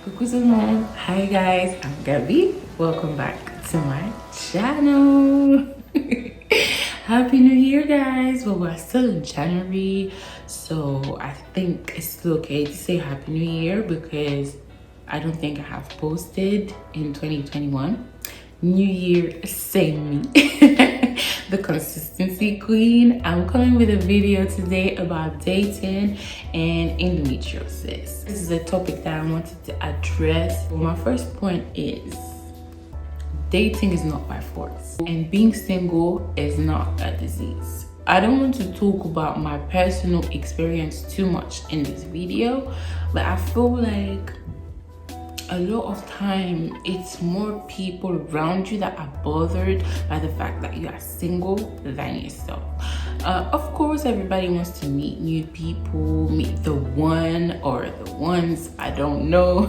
Coucou, hi guys, I'm Gabby. Welcome back to my channel. Happy New Year, guys. Well, we're still in January, so I think it's still okay to say Happy New Year because I don't think I have posted in 2021. New Year, same me. The consistency queen. I'm coming with a video today about dating and endometriosis. This is a topic that I wanted to address. Well, my first point is dating is not by force, and being single is not a disease. I don't want to talk about my personal experience too much in this video, but I feel like a lot of time it's more people around you that are bothered by the fact that you are single than yourself. Of course, everybody wants to meet new people, meet the one or the ones, I don't know.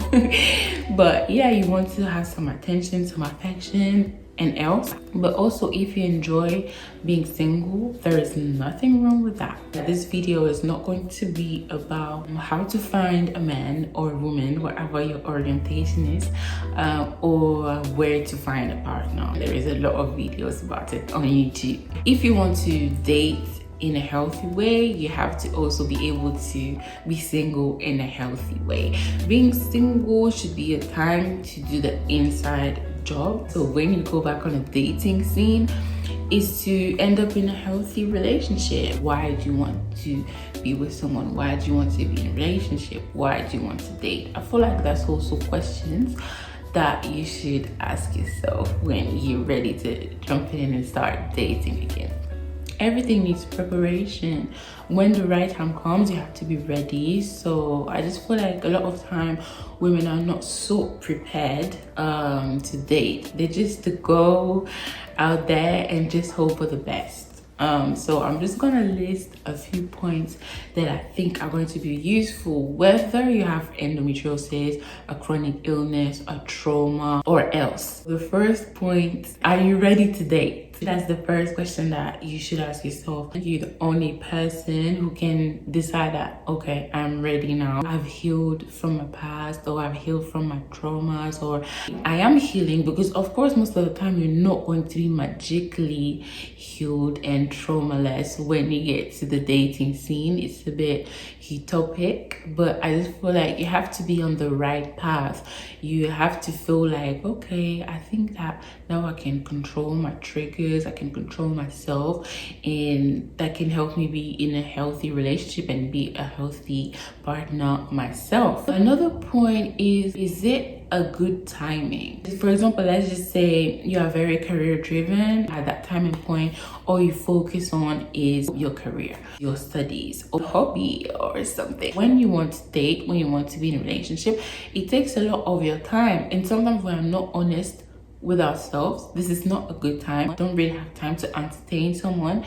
But yeah, you want to have some attention, some affection and else. But also, if you enjoy being single, there is nothing wrong with that. This video is not going to be about how to find a man or a woman, whatever your orientation is, or where to find a partner. There is a lot of videos about it on YouTube. If you want to date in a healthy way, you have to also be able to be single in a healthy way. Being single should be a time to do the inside job. So when you go back on a dating scene, is to end up in a healthy relationship. Why do you want to be with someone? Why do you want to be in a relationship? Why do you want to date? I feel like that's also questions that you should ask yourself when you're ready to jump in and start dating again. Everything needs preparation. When the right time comes, you have to be ready. So I just feel like a lot of time women are not so prepared to date. They just go out there and just hope for the best. So I'm just gonna list a few points that I think are going to be useful, whether you have endometriosis, a chronic illness, a trauma, or else. The first point, are you ready to date? That's the first question that you should ask yourself. You're the only person who can decide that, okay, I'm ready now. I've healed from my past, or I've healed from my traumas, or I am healing, because of course most of the time you're not going to be magically healed and traumaless when you get to the dating scene. It's a bit utopic, but I just feel like you have to be on the right path. You have to feel like, okay, I think that now I can control my triggers, I can control myself, and that can help me be in a healthy relationship and be a healthy partner myself. Another point is it a good timing? For example, let's just say you are very career driven. At that timing point, all you focus on is your career, your studies, or hobby or something. When you want to date, when you want to be in a relationship, it takes a lot of your time, and sometimes when I'm not honest with ourselves, this is not a good time. I don't really have time to entertain someone,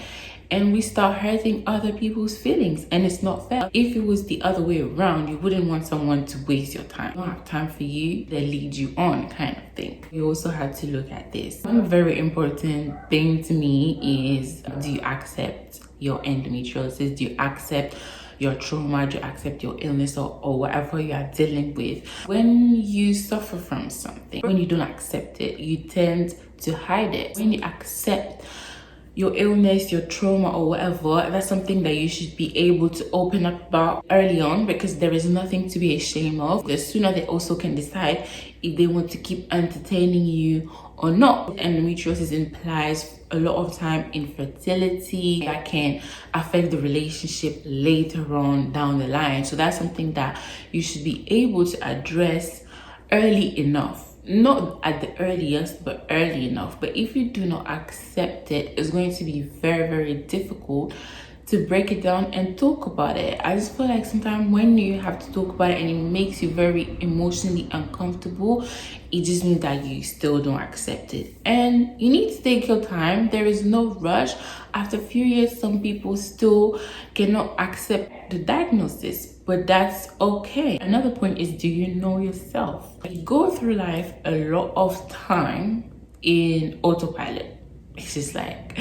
and we start hurting other people's feelings, and it's not fair. If it was the other way around, you wouldn't want someone to waste your time. They don't have time for you, they lead you on, kind of thing. You also had to look at this. One very important thing to me is, do you accept your endometriosis? Do you accept your trauma? Do you accept your illness or whatever you are dealing with? When you suffer from something, when you don't accept it, you tend to hide it. When you accept your illness, your trauma, or whatever, that's something that you should be able to open up about early on, because there is nothing to be ashamed of. The sooner they also can decide if they want to keep entertaining you or not. Endometriosis implies a lot of time infertility that can affect the relationship later on down the line. So that's something that you should be able to address early enough. Not at the earliest, but early enough. But if you do not accept it, it's going to be very, very difficult to break it down and talk about it. I just feel like sometimes when you have to talk about it and it makes you very emotionally uncomfortable, it just means that you still don't accept it. And you need to take your time. There is no rush. After a few years, some people still cannot accept the diagnosis, but that's okay. Another point is, do you know yourself? You go through life a lot of time in autopilot. It's just like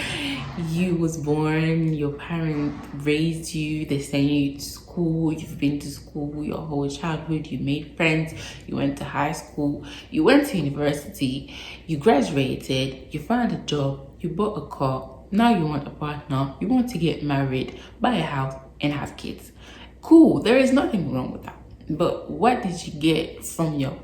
you was born, your parents raised you, they sent you to school, you've been to school your whole childhood, you made friends, you went to high school, you went to university, you graduated, you found a job, you bought a car, now you want a partner, you want to get married, buy a house, and have kids. Cool, there is nothing wrong with that. But what did you get from your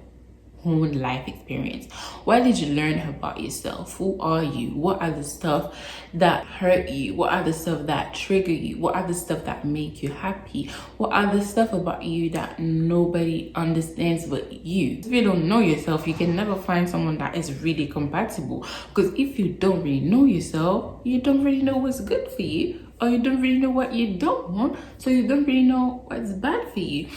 own life experience? What did you learn about yourself? Who are you? What are the stuff that hurt you? What are the stuff that trigger you? What are the stuff that make you happy? What are the stuff about you that nobody understands but you? If you don't know yourself, you can never find someone that is really compatible, because if you don't really know yourself, you don't really know what's good for you, or you don't really know what you don't want, so you don't really know what's bad for you.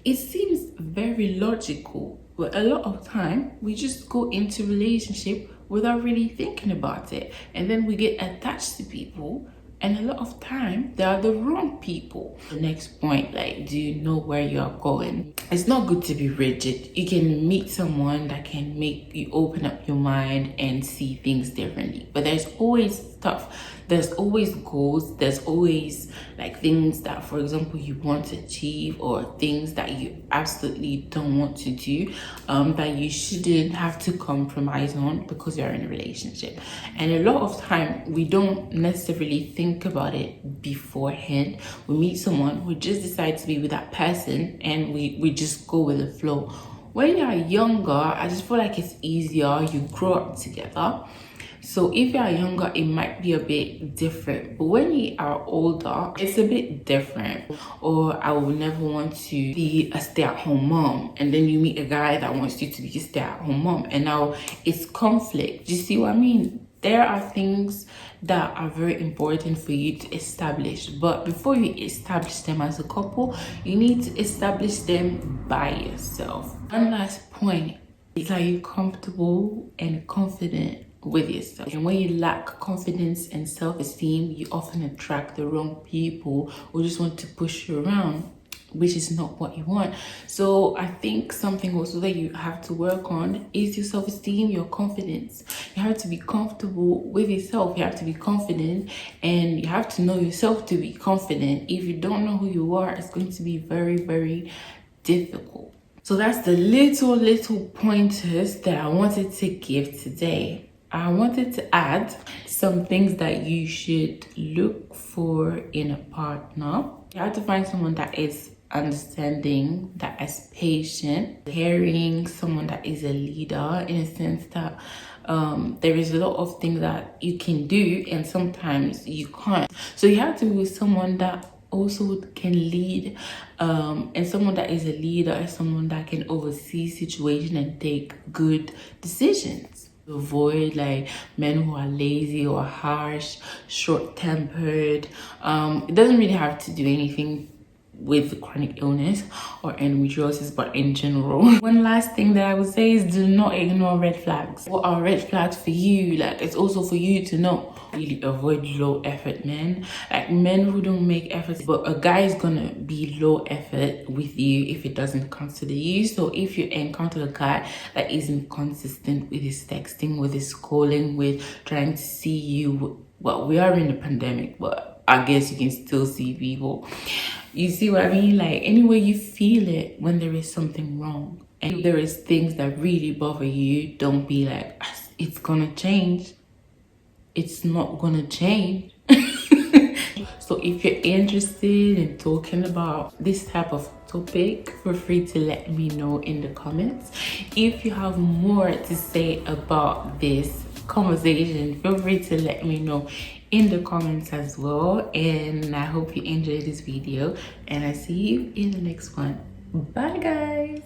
It seems very logical, but a lot of time we just go into relationship without really thinking about it, and then we get attached to people, and a lot of time they are the wrong people. The next point, like, do you know where you are going? It's not good to be rigid. You can meet someone that can make you open up your mind and see things differently, but there's always stuff, there's always goals, there's always like things that, for example, you want to achieve, or things that you absolutely don't want to do, that you shouldn't have to compromise on because you're in a relationship. And a lot of time we don't necessarily think about it beforehand. We meet someone, we just decide to be with that person, and we just go with the flow. When you're younger, I just feel like it's easier, you grow up together. So if you are younger, it might be a bit different, but when you are older, it's a bit different. Or I will never want to be a stay-at-home mom, and then you meet a guy that wants you to be a stay-at-home mom, and now it's conflict. Do you see what I mean? There are things that are very important for you to establish, but before you establish them as a couple, you need to establish them by yourself. One last point is, are you comfortable and confident with yourself? And when you lack confidence and self-esteem, you often attract the wrong people who just want to push you around, which is not what you want. So I think something also that you have to work on is your self-esteem, your confidence. You have to be comfortable with yourself. You have to be confident, and you have to know yourself to be confident. If you don't know who you are, it's going to be very, very difficult. So that's the little pointers that I wanted to give today. I wanted to add some things that you should look for in a partner. You have to find someone that is understanding, that is patient, caring, someone that is a leader, in a sense that there is a lot of things that you can do and sometimes you can't. So you have to be with someone that also can lead, and someone that is a leader is someone that can oversee situation and take good decisions. Avoid like men who are lazy or harsh, short-tempered. It doesn't really have to do anything with chronic illness or endometriosis, but in general. One last thing that I would say is, do not ignore red flags. What are red flags for you? Like, it's also for you to know. Really avoid low effort men, like men who don't make efforts. But a guy is gonna be low effort with you if it doesn't consider you. So if you encounter a guy that isn't consistent with his texting, with his calling, with trying to see you, well, we are in a pandemic, but I guess you can still see people. You see what I mean? Like, anyway you feel it when there is something wrong, and if there is things that really bother you, don't be like, it's gonna change. It's not gonna change. So if you're interested in talking about this type of topic, feel free to let me know in the comments. If you have more to say about this conversation, feel free to let me know in the comments as well. And I hope you enjoyed this video, and I see you in the next one. Bye guys.